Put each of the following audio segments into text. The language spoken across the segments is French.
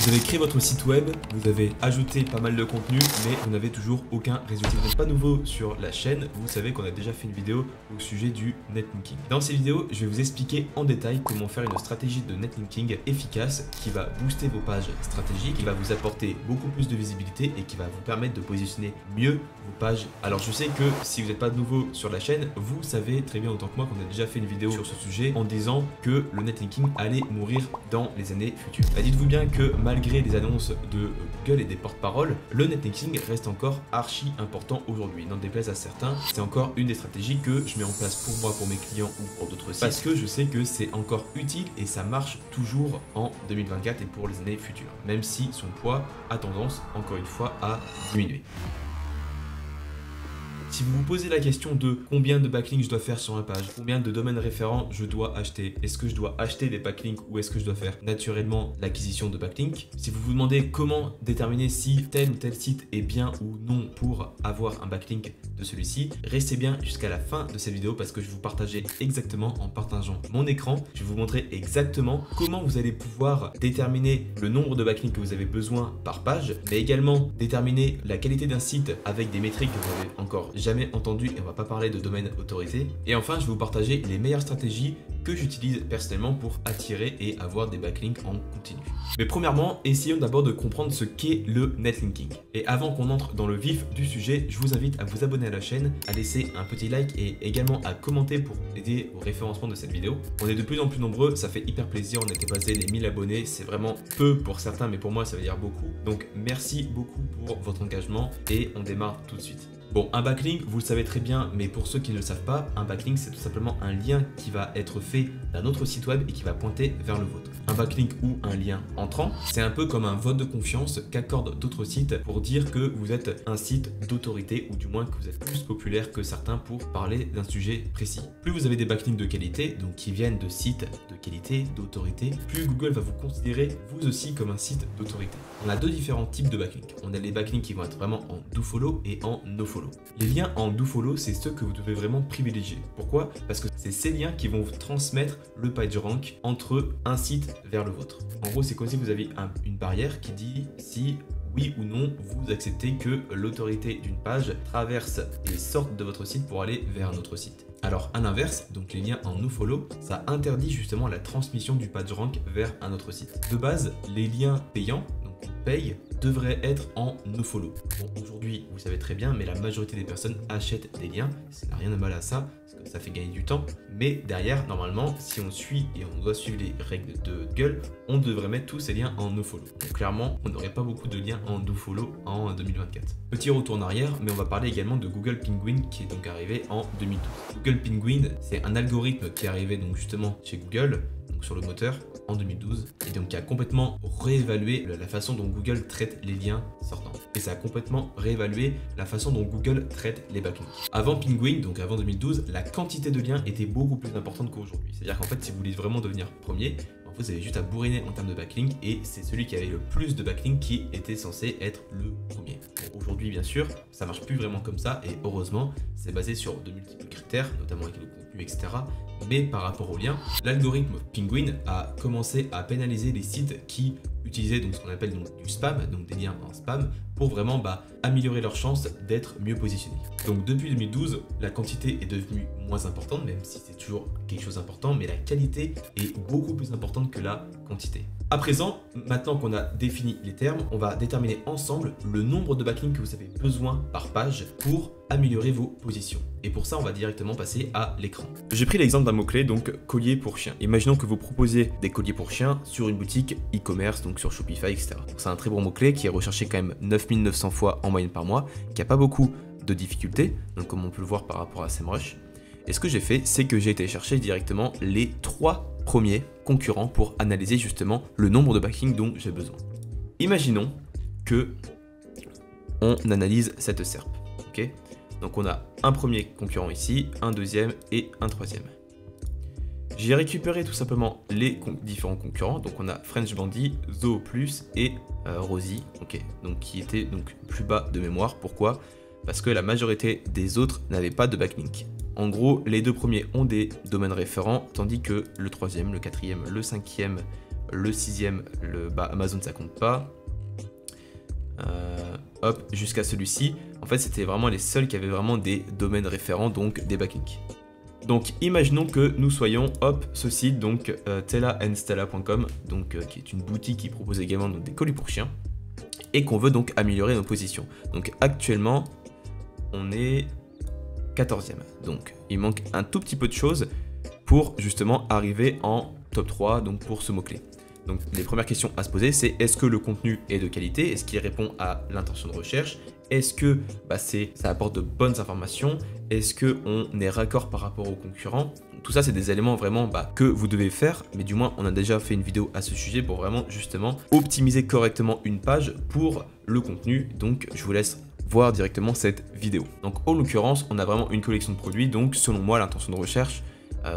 Vous avez créé votre site web, vous avez ajouté pas mal de contenu, mais vous n'avez toujours aucun résultat. Si vous n'êtes pas nouveau sur la chaîne, vous savez qu'on a déjà fait une vidéo au sujet du netlinking. Dans cette vidéo, je vais vous expliquer en détail comment faire une stratégie de netlinking efficace qui va booster vos pages stratégiques, qui va vous apporter beaucoup plus de visibilité et qui va vous permettre de positionner mieux vos pages. Alors je sais que si vous n'êtes pas nouveau sur la chaîne, vous savez très bien autant que moi qu'on a déjà fait une vidéo sur ce sujet en disant que le netlinking allait mourir dans les années futures. Bah, dites-vous bien que malgré les annonces de Google et des porte-paroles, le netlinking reste encore archi important aujourd'hui. N'en déplaise à certains, c'est encore une des stratégies que je mets en place pour moi, pour mes clients ou pour d'autres sites, parce que je sais que c'est encore utile et ça marche toujours en 2024 et pour les années futures, même si son poids a tendance, encore une fois, à diminuer. Si vous vous posez la question de combien de backlinks je dois faire sur ma page, combien de domaines référents je dois acheter, est-ce que je dois acheter des backlinks ou est-ce que je dois faire naturellement l'acquisition de backlinks, si vous vous demandez comment déterminer si tel ou tel site est bien ou non pour avoir un backlink de celui-ci, restez bien jusqu'à la fin de cette vidéo parce que je vais vous partager exactement en partageant mon écran, je vais vous montrer exactement comment vous allez pouvoir déterminer le nombre de backlinks que vous avez besoin par page, mais également déterminer la qualité d'un site avec des métriques que vous avez encore jamais entendu et on va pas parler de domaine autorisé. Et enfin, je vais vous partager les meilleures stratégies que j'utilise personnellement pour attirer et avoir des backlinks en continu. Mais premièrement, essayons d'abord de comprendre ce qu'est le netlinking. Et avant qu'on entre dans le vif du sujet, je vous invite à vous abonner à la chaîne, à laisser un petit like et également à commenter pour aider au référencement de cette vidéo. On est de plus en plus nombreux, ça fait hyper plaisir, on a dépassé les 1000 abonnés, c'est vraiment peu pour certains, mais pour moi ça veut dire beaucoup. Donc merci beaucoup pour votre engagement et on démarre tout de suite. Bon, un backlink, vous le savez très bien, mais pour ceux qui ne le savent pas, un backlink, c'est tout simplement un lien qui va être fait d'un autre site web et qui va pointer vers le vôtre. Un backlink ou un lien entrant, c'est un peu comme un vote de confiance qu'accordent d'autres sites pour dire que vous êtes un site d'autorité ou du moins que vous êtes plus populaire que certains pour parler d'un sujet précis. Plus vous avez des backlinks de qualité, donc qui viennent de sites de qualité, d'autorité, plus Google va vous considérer vous aussi comme un site d'autorité. On a deux différents types de backlinks. On a les backlinks qui vont être vraiment en dofollow et en nofollow. Les liens en dofollow, c'est ceux que vous devez vraiment privilégier. Pourquoi? Parce que c'est ces liens qui vont vous transmettre le PageRank entre un site vers le vôtre. En gros, c'est comme si vous aviez une barrière qui dit si oui ou non vous acceptez que l'autorité d'une page traverse et sorte de votre site pour aller vers un autre site. Alors à l'inverse, donc les liens en nofollow, ça interdit justement la transmission du PageRank vers un autre site. De base, les liens payants, donc on paye, devrait être en nofollow. Bon, aujourd'hui, vous savez très bien, mais la majorité des personnes achètent des liens. Ça n'a rien de mal à ça, parce que ça fait gagner du temps. Mais derrière, normalement, si on suit et on doit suivre les règles de Google, on devrait mettre tous ces liens en nofollow. Donc clairement, on n'aurait pas beaucoup de liens en dofollow en 2024. Petit retour en arrière, mais on va parler également de Google Penguin qui est donc arrivé en 2012. Google Penguin, c'est un algorithme qui est arrivé donc justement chez Google, donc sur le moteur, en 2012 et donc qui a complètement réévalué la façon dont Google traite les liens sortants. Et ça a complètement réévalué la façon dont Google traite les backlinks. Avant Penguin, donc avant 2012, la quantité de liens était beaucoup plus importante qu'aujourd'hui. C'est-à-dire qu'en fait, si vous voulez vraiment devenir premier, vous avez juste à bourriner en termes de backlink et c'est celui qui avait le plus de backlink qui était censé être le premier. Bon, aujourd'hui, bien sûr, ça marche plus vraiment comme ça et heureusement, c'est basé sur de multiples critères, notamment avec le contenu, etc. Mais par rapport aux liens, l'algorithme Penguin a commencé à pénaliser les sites qui utilisaient donc ce qu'on appelle donc du spam, donc des liens en spam, pour vraiment améliorer leurs chances d'être mieux positionnés. Donc depuis 2012, la quantité est devenue moins importante, même si c'est toujours quelque chose d'important, mais la qualité est beaucoup plus importante que la quantité. À présent, maintenant qu'on a défini les termes, on va déterminer ensemble le nombre de backlinks que vous avez besoin par page pour améliorer vos positions. Et pour ça, on va directement passer à l'écran. J'ai pris l'exemple d'un mot-clé, donc collier pour chien. Imaginons que vous proposez des colliers pour chien sur une boutique e-commerce, donc sur Shopify, etc. C'est un très bon mot-clé qui est recherché quand même 9900 fois en moyenne par mois, qui n'a pas beaucoup de difficultés, donc comme on peut le voir par rapport à SEMrush. Et ce que j'ai fait, c'est que j'ai été chercher directement les 3 premiers concurrents pour analyser justement le nombre de backlinks dont j'ai besoin. Imaginons que on analyse cette SERP, ok? Donc on a un premier concurrent ici, un deuxième et un troisième. J'ai récupéré tout simplement les différents concurrents, donc on a French Bandit, Zoo Plus et Rosie, ok, donc qui étaient donc plus bas de mémoire. Pourquoi? Parce que la majorité des autres n'avaient pas de backlink. En gros, les deux premiers ont des domaines référents, tandis que le troisième, le quatrième, le cinquième, le 6e, Amazon ça compte pas. Hop, jusqu'à celui-ci. En fait, c'était vraiment les seuls qui avaient vraiment des domaines référents, donc des backlinks. Donc, imaginons que nous soyons, hop, ce site, donc tellaandstella.com, donc qui est une boutique qui propose également donc, des colis pour chiens, et qu'on veut donc améliorer nos positions. Donc, actuellement, on est 14e. Donc, il manque un tout petit peu de choses pour justement arriver en top 3, donc pour ce mot-clé. Donc les premières questions à se poser, c'est est-ce que le contenu est de qualité? Est-ce qu'il répond à l'intention de recherche? Est-ce que ça apporte de bonnes informations? Est-ce qu'on est raccord par rapport aux concurrents? Tout ça, c'est des éléments vraiment que vous devez faire, mais du moins, on a déjà fait une vidéo à ce sujet pour vraiment justement optimiser correctement une page pour le contenu. Donc, je vous laisse voir directement cette vidéo. Donc, en l'occurrence, on a vraiment une collection de produits. Donc, selon moi, l'intention de recherche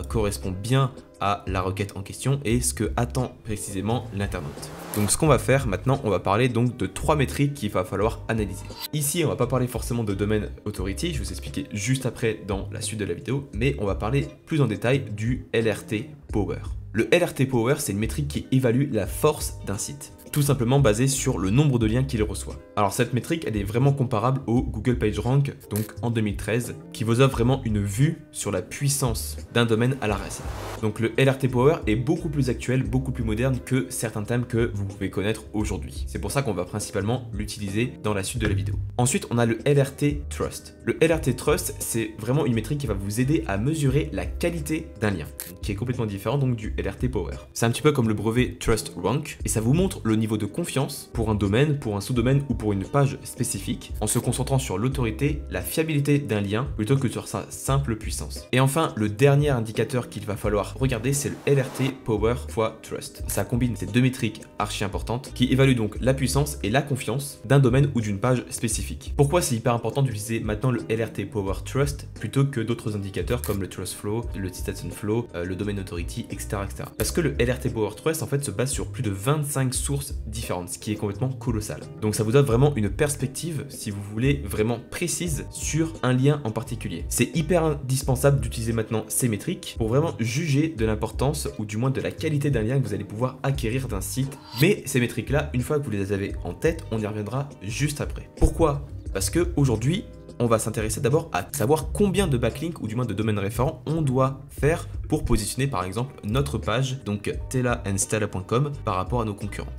correspond bien à la requête en question et ce que attend précisément l'internaute. Donc ce qu'on va faire maintenant, on va parler donc de 3 métriques qu'il va falloir analyser. Ici, on va pas parler forcément de domaine authority, je vais vous expliquer juste après dans la suite de la vidéo, mais on va parler plus en détail du LRT Power. Le LRT Power, c'est une métrique qui évalue la force d'un site, tout simplement basé sur le nombre de liens qu'il reçoit. Alors cette métrique, elle est vraiment comparable au Google PageRank, donc en 2013, qui vous offre vraiment une vue sur la puissance d'un domaine à la racine. Donc le LRT Power est beaucoup plus actuel, beaucoup plus moderne que certains thèmes que vous pouvez connaître aujourd'hui. C'est pour ça qu'on va principalement l'utiliser dans la suite de la vidéo. Ensuite, on a le LRT Trust. Le LRT Trust, c'est vraiment une métrique qui va vous aider à mesurer la qualité d'un lien, qui est complètement différent donc du LRT Power. C'est un petit peu comme le brevet Trust Rank, et ça vous montre le niveau de confiance pour un domaine, pour un sous-domaine ou pour une page spécifique, en se concentrant sur l'autorité, la fiabilité d'un lien, plutôt que sur sa simple puissance. Et enfin, le dernier indicateur qu'il va falloir regarder, c'est le LRT Power x Trust. Ça combine ces deux métriques archi importantes qui évaluent donc la puissance et la confiance d'un domaine ou d'une page spécifique. Pourquoi c'est hyper important d'utiliser maintenant le LRT Power Trust plutôt que d'autres indicateurs comme le Trust Flow, le Citation Flow, le Domain Authority, etc., etc. Parce que le LRT Power Trust en fait se base sur plus de 25 sources différentes, ce qui est complètement colossal. Donc ça vous donne vraiment une perspective, si vous voulez, vraiment précise sur un lien en particulier. C'est hyper indispensable d'utiliser maintenant ces métriques pour vraiment juger de l'importance ou du moins de la qualité d'un lien que vous allez pouvoir acquérir d'un site. Mais ces métriques-là, une fois que vous les avez en tête, on y reviendra juste après. Pourquoi? Parce que aujourd'hui, on va s'intéresser d'abord à savoir combien de backlinks ou du moins de domaines référents on doit faire pour positionner par exemple notre page, donc tellaandstella.com, par rapport à nos concurrents.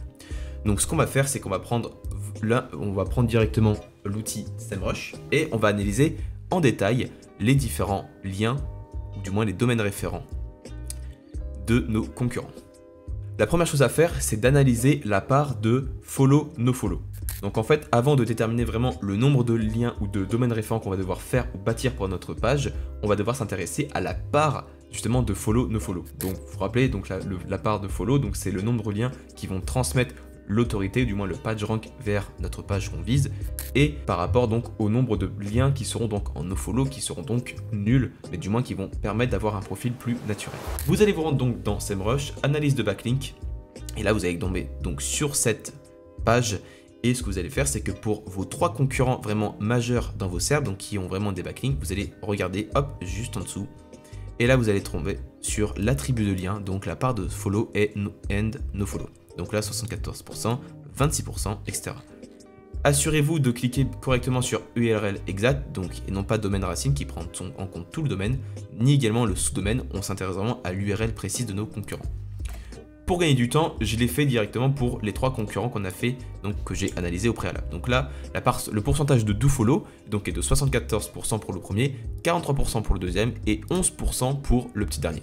Donc ce qu'on va faire, c'est qu'on va prendre directement l'outil SEMrush et on va analyser en détail les différents liens ou du moins les domaines référents de nos concurrents. La première chose à faire, c'est d'analyser la part de follow, no follow. Donc en fait, avant de déterminer vraiment le nombre de liens ou de domaines référents qu'on va devoir faire ou bâtir pour notre page, on va devoir s'intéresser à la part justement de follow, no follow. Donc vous vous rappelez, donc la part de follow, donc c'est le nombre de liens qui vont transmettre l'autorité, ou du moins le PageRank vers notre page qu'on vise, et par rapport donc au nombre de liens qui seront donc en nofollow, qui seront donc nuls, mais du moins qui vont permettre d'avoir un profil plus naturel. Vous allez vous rendre donc dans SEMrush, analyse de backlink, et là vous allez tomber donc sur cette page, et ce que vous allez faire, c'est que pour vos 3 concurrents vraiment majeurs dans vos SERPs, donc qui ont vraiment des backlinks, vous allez regarder, hop, juste en dessous, et là vous allez tomber sur l'attribut de lien, donc la part de follow et nofollow. Donc là, 74%, 26%, etc. Assurez-vous de cliquer correctement sur URL exact, donc, et non pas domaine racine qui prend en compte tout le domaine, ni également le sous-domaine. On s'intéresse vraiment à l'URL précise de nos concurrents. Pour gagner du temps, je l'ai fait directement pour les 3 concurrents qu'on a fait, donc que j'ai analysé au préalable. Donc là, le pourcentage de dofollow donc est de 74% pour le premier, 43% pour le deuxième et 11% pour le petit dernier.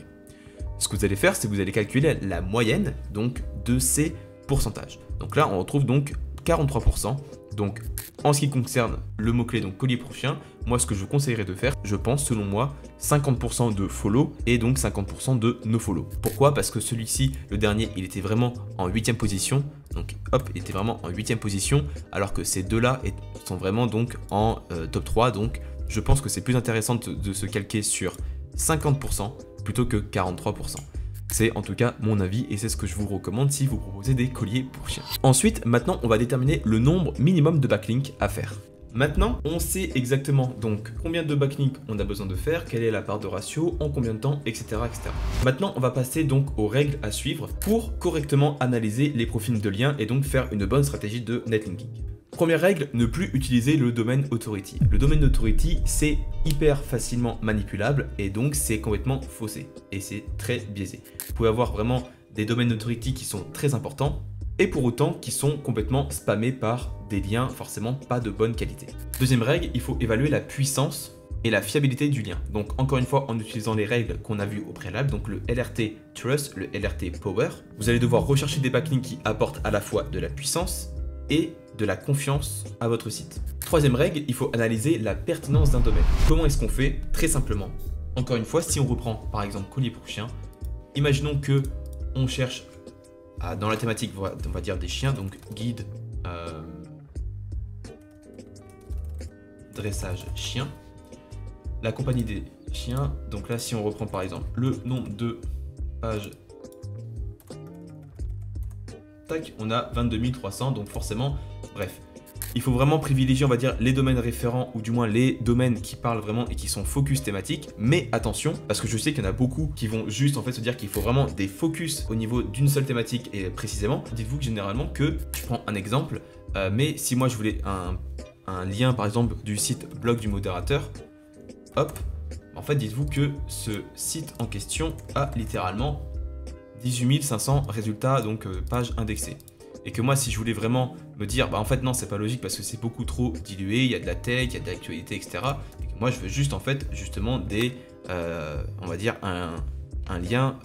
Ce que vous allez faire, c'est que vous allez calculer la moyenne donc de ces pourcentages. Donc là, on retrouve donc 43%. Donc en ce qui concerne le mot-clé donc collier pour chien, moi ce que je vous conseillerais de faire, je pense selon moi 50% de follow et donc 50% de no follow. Pourquoi? Parce que celui-ci, le dernier, il était vraiment en 8e position. Donc hop, il était vraiment en 8e position, alors que ces deux-là sont vraiment donc en top 3. Donc je pense que c'est plus intéressant de se calquer sur 50% plutôt que 43%. C'est en tout cas mon avis et c'est ce que je vous recommande si vous proposez des colliers pour chiens. Ensuite, maintenant, on va déterminer le nombre minimum de backlinks à faire. Maintenant, on sait exactement donc combien de backlinks on a besoin de faire, quelle est la part de ratio, en combien de temps, etc., etc. Maintenant, on va passer donc aux règles à suivre pour correctement analyser les profils de liens et donc faire une bonne stratégie de netlinking. Première règle, ne plus utiliser le domaine authority. Le domaine authority, c'est hyper facilement manipulable et donc c'est complètement faussé et c'est très biaisé. Vous pouvez avoir vraiment des domaines authority qui sont très importants et pour autant qui sont complètement spammés par des liens forcément pas de bonne qualité. Deuxième règle, il faut évaluer la puissance et la fiabilité du lien. Donc encore une fois, en utilisant les règles qu'on a vues au préalable, donc le LRT Trust, le LRT Power, vous allez devoir rechercher des backlinks qui apportent à la fois de la puissance et de la confiance à votre site. Troisième règle, il faut analyser la pertinence d'un domaine. Comment est-ce qu'on fait? Très simplement. Encore une fois, si on reprend par exemple collier pour chien, imaginons que on cherche dans la thématique, on va dire des chiens, donc guide, dressage chien, la compagnie des chiens. Donc là, si on reprend par exemple le nombre de pages, tac, on a 22 300, donc forcément, bref. Il faut vraiment privilégier, on va dire, les domaines référents ou du moins les domaines qui parlent vraiment et qui sont focus thématiques. Mais attention, parce que je sais qu'il y en a beaucoup qui vont juste en fait se dire qu'il faut vraiment des focus au niveau d'une seule thématique et précisément. Dites-vous que généralement que, je prends un exemple, mais si moi je voulais un lien par exemple du site blog du modérateur, hop, en fait dites-vous que ce site en question a littéralement 18 500 résultats, donc pages indexées. Et que moi, si je voulais vraiment me dire, bah en fait non, c'est pas logique parce que c'est beaucoup trop dilué, il y a de la tech, il y a de l'actualité, etc. Et que moi, je veux juste en fait justement des, on va dire un lien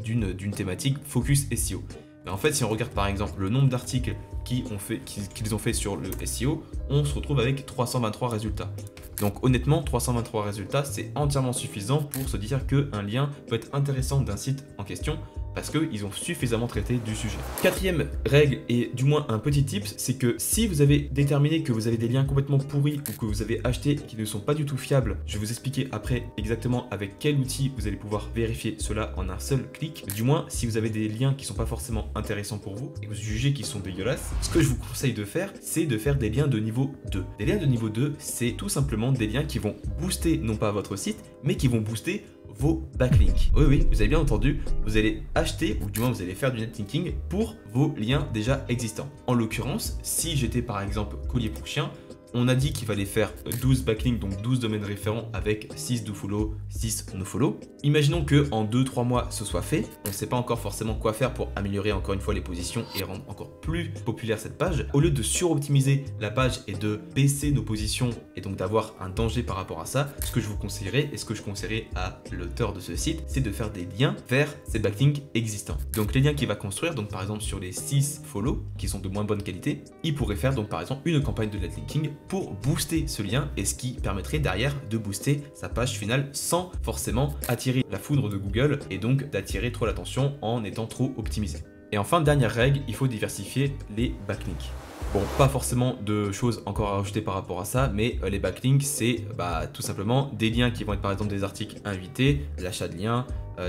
d'une thématique focus SEO. Mais en fait, si on regarde par exemple le nombre d'articles qu'ils ont fait sur le SEO, on se retrouve avec 323 résultats. Donc honnêtement, 323 résultats, c'est entièrement suffisant pour se dire qu'un lien peut être intéressant d'un site en question parce qu'ils ont suffisamment traité du sujet. Quatrième règle, et du moins un petit tip, c'est que si vous avez déterminé que vous avez des liens complètement pourris ou que vous avez acheté qui ne sont pas du tout fiables, je vais vous expliquer après exactement avec quel outil vous allez pouvoir vérifier cela en un seul clic. Du moins, si vous avez des liens qui ne sont pas forcément intéressants pour vous et que vous jugez qu'ils sont dégueulasses, ce que je vous conseille de faire, c'est de faire des liens de niveau 2. Des liens de niveau 2, c'est tout simplement des liens qui vont booster non pas votre site, mais qui vont booster vos backlinks. Oui, oui, vous avez bien entendu, vous allez acheter, ou du moins vous allez faire du netlinking pour vos liens déjà existants. En l'occurrence, si j'étais par exemple collier pour chien, on a dit qu'il fallait faire 12 backlinks, donc 12 domaines référents avec 6 dofollow, 6 nofollow. Imaginons que en 2-3 mois ce soit fait, on ne sait pas encore forcément quoi faire pour améliorer encore une fois les positions et rendre encore plus populaire cette page. Au lieu de suroptimiser la page et de baisser nos positions et donc d'avoir un danger par rapport à ça, ce que je vous conseillerais et ce que je conseillerais à l'auteur de ce site, c'est de faire des liens vers ces backlinks existants. Donc les liens qu'il va construire, donc par exemple sur les 6 follow qui sont de moins bonne qualité, il pourrait faire donc par exemple une campagne de netlinking pour booster ce lien et ce qui permettrait derrière de booster sa page finale sans forcément attirer la foudre de Google et donc d'attirer trop l'attention en étant trop optimisé. Et enfin, dernière règle, il faut diversifier les backlinks. Bon, pas forcément de choses encore à rajouter par rapport à ça, mais les backlinks, c'est tout simplement des liens qui vont être par exemple des articles invités, l'achat de liens,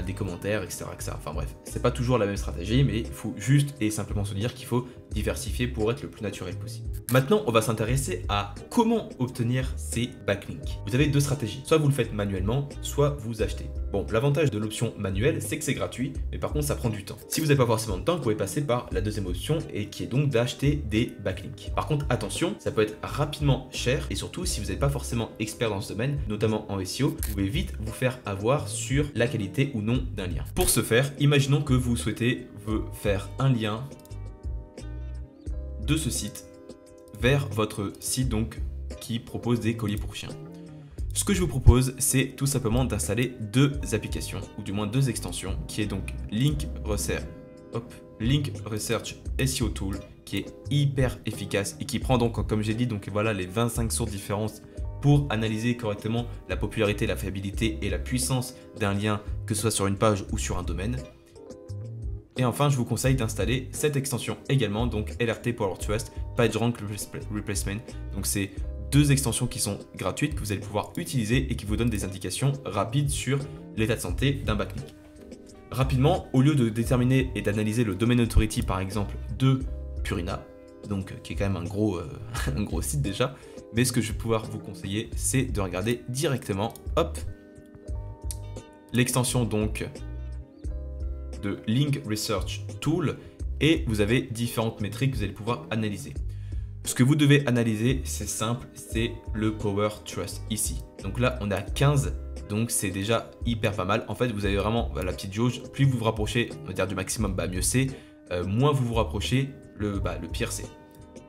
des commentaires, etc., etc. Enfin bref, c'est pas toujours la même stratégie, mais il faut juste et simplement se dire qu'il faut diversifier pour être le plus naturel possible. Maintenant, on va s'intéresser à comment obtenir ces backlinks. Vous avez deux stratégies, soit vous le faites manuellement, soit vous achetez. Bon, l'avantage de l'option manuelle, c'est que c'est gratuit, mais par contre, ça prend du temps. Si vous n'avez pas forcément de temps, vous pouvez passer par la deuxième option, et qui est donc d'acheter des backlinks. Par contre, attention, ça peut être rapidement cher, et surtout, si vous n'êtes pas forcément expert dans ce domaine, notamment en SEO, vous pouvez vite vous faire avoir sur la qualité ou non d'un lien. Pour ce faire, imaginons que vous souhaitez faire un lien de ce site vers votre site donc qui propose des colliers pour chiens. Ce que je vous propose, c'est tout simplement d'installer deux applications, ou du moins deux extensions, qui est donc Link Research SEO Tool, qui est hyper efficace et qui prend donc, comme j'ai dit, donc voilà les 25 sources différentes pour analyser correctement la popularité, la fiabilité et la puissance d'un lien, que ce soit sur une page ou sur un domaine. Et enfin, je vous conseille d'installer cette extension également, donc LRT Power Trust PageRank Replacement. Donc c'est deux extensions qui sont gratuites, que vous allez pouvoir utiliser et qui vous donnent des indications rapides sur l'état de santé d'un backlink. Rapidement, au lieu de déterminer et d'analyser le domain authority par exemple de Purina, donc qui est quand même un gros site déjà, mais ce que je vais pouvoir vous conseiller, c'est de regarder directement, hop, l'extension donc de Link Research Tool, et vous avez différentes métriques que vous allez pouvoir analyser. Ce que vous devez analyser, c'est simple, c'est le Power Trust ici. Donc là, on est à 15, donc c'est déjà hyper pas mal. En fait, vous avez vraiment la petite jauge. Plus vous vous rapprochez, on va dire du maximum, mieux c'est. Moins vous vous rapprochez, le pire c'est.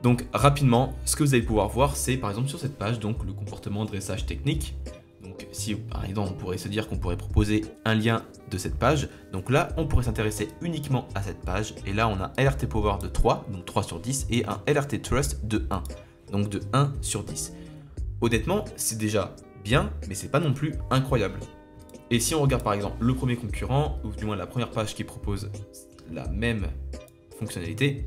Donc rapidement, ce que vous allez pouvoir voir, c'est par exemple sur cette page, donc le comportement dressage technique. Donc si par exemple on pourrait se dire qu'on pourrait proposer un lien de cette page, donc là on pourrait s'intéresser uniquement à cette page, et là on a un LRT Power de 3, donc 3 sur 10, et un LRT Trust de 1, donc de 1 sur 10. Honnêtement, c'est déjà bien, mais c'est pas non plus incroyable. Et si on regarde par exemple le premier concurrent, ou du moins la première page qui propose la même fonctionnalité,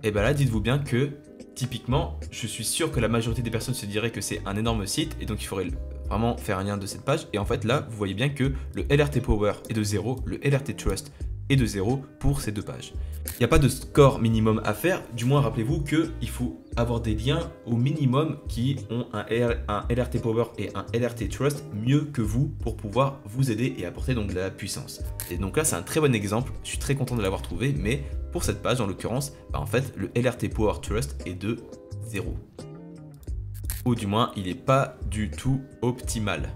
et bien là dites-vous bien que typiquement, je suis sûr que la majorité des personnes se diraient que c'est un énorme site, et donc il faudrait vraiment faire un lien de cette page. Et en fait là, vous voyez bien que le LRT Power est de 0, le LRT Trust est de 0 pour ces deux pages. Il n'y a pas de score minimum à faire, du moins rappelez-vous qu'il faut avoir des liens au minimum qui ont un LRT Power et un LRT Trust mieux que vous pour pouvoir vous aider et apporter donc de la puissance. Et donc là c'est un très bon exemple, je suis très content de l'avoir trouvé, mais pour cette page en l'occurrence, en fait le LRT Power Trust est de 0. Ou du moins il n'est pas du tout optimal.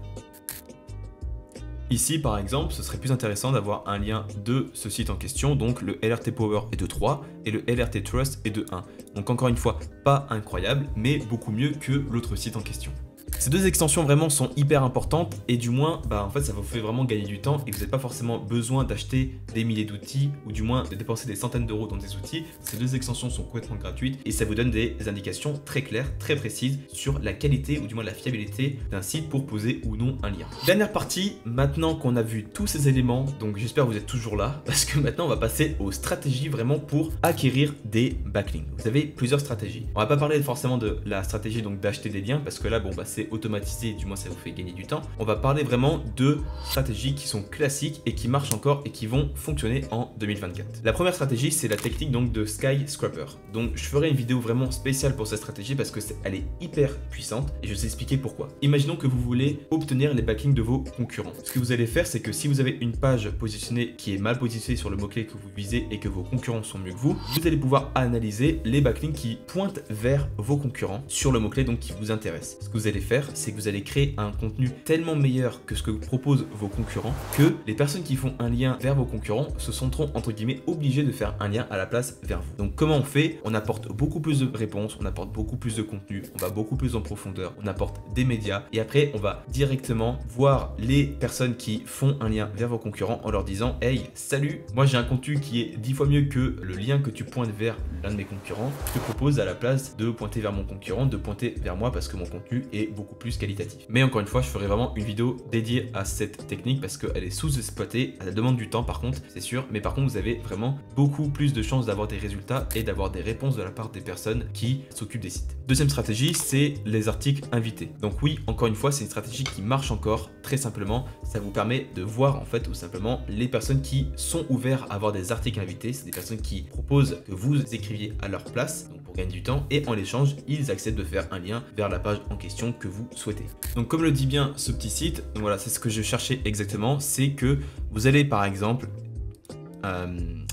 Ici par exemple, ce serait plus intéressant d'avoir un lien de ce site en question, donc le LRT Power est de 3 et le LRT Trust est de 1. Donc encore une fois, pas incroyable, mais beaucoup mieux que l'autre site en question. Ces deux extensions vraiment sont hyper importantes, et du moins, en fait ça vous fait vraiment gagner du temps, et vous n'avez pas forcément besoin d'acheter des milliers d'outils, ou du moins de dépenser des centaines d'euros dans des outils. Ces deux extensions sont complètement gratuites, et ça vous donne des indications très claires, très précises sur la qualité, ou du moins la fiabilité d'un site pour poser ou non un lien. Dernière partie, maintenant qu'on a vu tous ces éléments, donc j'espère que vous êtes toujours là, parce que maintenant on va passer aux stratégies vraiment pour acquérir des backlinks. Vous avez plusieurs stratégies. On va pas parler forcément de la stratégie donc d'acheter des liens, parce que là c'est automatisé, du moins ça vous fait gagner du temps. On va parler vraiment de stratégies qui sont classiques et qui marchent encore et qui vont fonctionner en 2024. La première stratégie, c'est la technique donc de Skyscraper. Donc je ferai une vidéo vraiment spéciale pour cette stratégie parce que elle est hyper puissante, et je vais vous expliquer pourquoi. Imaginons que vous voulez obtenir les backlinks de vos concurrents. Ce que vous allez faire, c'est que si vous avez une page positionnée qui est mal positionnée sur le mot-clé que vous visez et que vos concurrents sont mieux que vous allez pouvoir analyser les backlinks qui pointent vers vos concurrents sur le mot-clé donc qui vous intéresse. Ce que vous allez faire, c'est que vous allez créer un contenu tellement meilleur que ce que proposent vos concurrents que les personnes qui font un lien vers vos concurrents se sentiront entre guillemets obligées de faire un lien à la place vers vous. Donc comment on fait? On apporte beaucoup plus de réponses, on apporte beaucoup plus de contenu, on va beaucoup plus en profondeur, on apporte des médias, et après on va directement voir les personnes qui font un lien vers vos concurrents en leur disant: hey, salut, moi j'ai un contenu qui est 10 fois mieux que le lien que tu pointes vers l'un de mes concurrents. Je te propose à la place de pointer vers mon concurrent, de pointer vers moi parce que mon contenu est beaucoup plus qualitatif. Mais encore une fois, je ferai vraiment une vidéo dédiée à cette technique parce qu'elle est sous-exploitée, elle demande du temps par contre, c'est sûr, mais par contre vous avez vraiment beaucoup plus de chances d'avoir des résultats et d'avoir des réponses de la part des personnes qui s'occupent des sites. Deuxième stratégie, c'est les articles invités. Donc oui, encore une fois, c'est une stratégie qui marche encore très simplement. Ça vous permet de voir en fait tout simplement les personnes qui sont ouvertes à avoir des articles invités. C'est des personnes qui proposent que vous écriviez à leur place, donc pour gagner du temps, et en échange, ils acceptent de faire un lien vers la page en question que vous souhaitez. Donc comme le dit bien ce petit site, donc voilà, c'est ce que je cherchais exactement, c'est que vous allez par exemple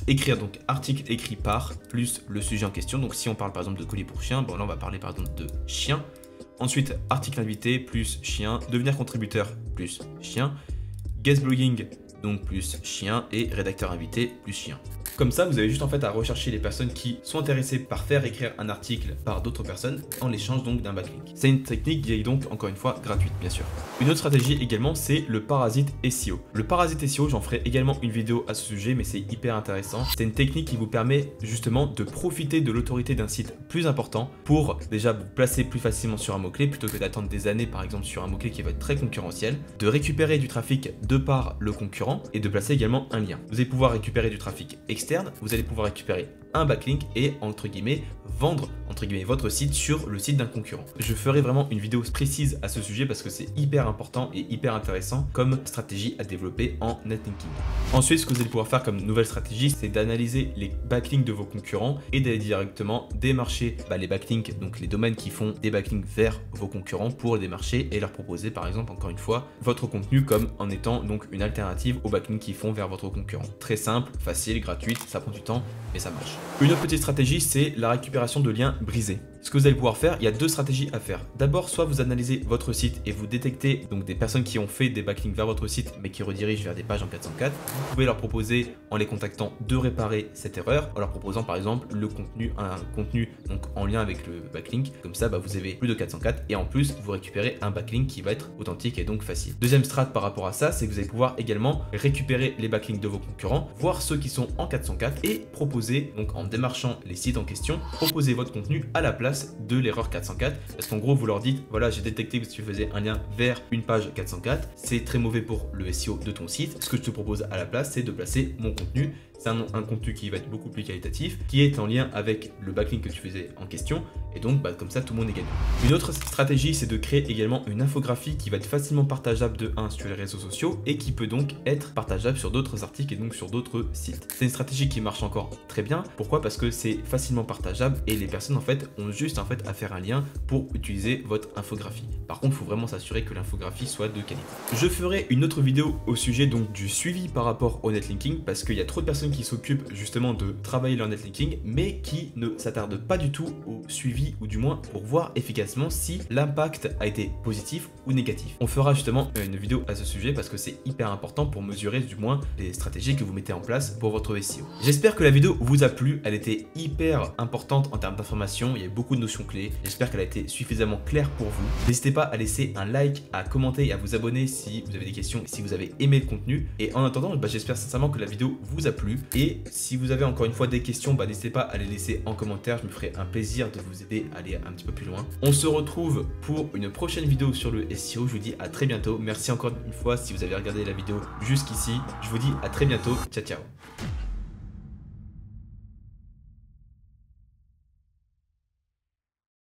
écrire donc article écrit par plus le sujet en question. Donc si on parle par exemple de colis pour chien, bon là on va parler par exemple de chien. Ensuite article invité plus chien, devenir contributeur plus chien, guest blogging donc plus chien, et rédacteur invité plus chien. Comme ça, vous avez juste en fait à rechercher les personnes qui sont intéressées par faire écrire un article par d'autres personnes en l'échange donc d'un backlink. C'est une technique qui est donc encore une fois gratuite bien sûr. Une autre stratégie également, c'est le parasite SEO. Le parasite SEO, j'en ferai également une vidéo à ce sujet, mais c'est hyper intéressant. C'est une technique qui vous permet justement de profiter de l'autorité d'un site plus important pour déjà vous placer plus facilement sur un mot-clé plutôt que d'attendre des années par exemple sur un mot-clé qui va être très concurrentiel, de récupérer du trafic de par le concurrent et de placer également un lien. Vous allez pouvoir récupérer du trafic externe externe, vous allez pouvoir récupérer un backlink et entre guillemets vendre entre guillemets votre site sur le site d'un concurrent. Je ferai vraiment une vidéo précise à ce sujet parce que c'est hyper important et hyper intéressant comme stratégie à développer en netlinking. Ensuite, ce que vous allez pouvoir faire comme nouvelle stratégie, c'est d'analyser les backlinks de vos concurrents et d'aller directement démarcher les backlinks, donc les domaines qui font des backlinks vers vos concurrents pour les démarcher et leur proposer par exemple encore une fois votre contenu comme en étant donc une alternative aux backlinks qui font vers votre concurrent. Très simple, facile, gratuite, ça prend du temps mais ça marche. Une autre petite stratégie, c'est la récupération de liens brisés. Ce que vous allez pouvoir faire, il y a deux stratégies à faire. D'abord, soit vous analysez votre site et vous détectez donc des personnes qui ont fait des backlinks vers votre site mais qui redirigent vers des pages en 404. Vous pouvez leur proposer en les contactant de réparer cette erreur en leur proposant par exemple un contenu donc en lien avec le backlink. Comme ça, vous avez plus de 404 et en plus vous récupérez un backlink qui va être authentique et donc facile. Deuxième strat par rapport à ça, c'est que vous allez pouvoir également récupérer les backlinks de vos concurrents, voir ceux qui sont en 404 et proposer donc en démarchant les sites en question, proposer votre contenu à la place de l'erreur 404 parce qu'en gros vous leur dites voilà, j'ai détecté que tu faisais un lien vers une page 404, c'est très mauvais pour le SEO de ton site, ce que je te propose à la place c'est de placer mon contenu. C'est un contenu qui va être beaucoup plus qualitatif, qui est en lien avec le backlink que tu faisais en question, et donc comme ça tout le monde est gagnant. Une autre stratégie, c'est de créer également une infographie qui va être facilement partageable de 1 sur les réseaux sociaux et qui peut donc être partageable sur d'autres articles et donc sur d'autres sites. C'est une stratégie qui marche encore très bien. Pourquoi? Parce que c'est facilement partageable et les personnes en fait ont juste à faire un lien pour utiliser votre infographie. Par contre, il faut vraiment s'assurer que l'infographie soit de qualité. Je ferai une autre vidéo au sujet donc du suivi par rapport au netlinking parce qu'il y a trop de personnes qui s'occupent justement de travailler leur netlinking mais qui ne s'attardent pas du tout au suivi ou du moins pour voir efficacement si l'impact a été positif ou négatif. On fera justement une vidéo à ce sujet parce que c'est hyper important pour mesurer du moins les stratégies que vous mettez en place pour votre SEO. J'espère que la vidéo vous a plu, elle était hyper importante en termes d'information, il y a beaucoup de notions clés, j'espère qu'elle a été suffisamment claire pour vous. N'hésitez pas à laisser un like, à commenter et à vous abonner si vous avez des questions, si vous avez aimé le contenu. Et en attendant, j'espère sincèrement que la vidéo vous a plu. Et si vous avez encore une fois des questions, n'hésitez pas à les laisser en commentaire, je me ferai un plaisir de vous aider à aller un petit peu plus loin. On se retrouve pour une prochaine vidéo sur le SEO, je vous dis à très bientôt. Merci encore une fois si vous avez regardé la vidéo jusqu'ici, je vous dis à très bientôt, ciao ciao.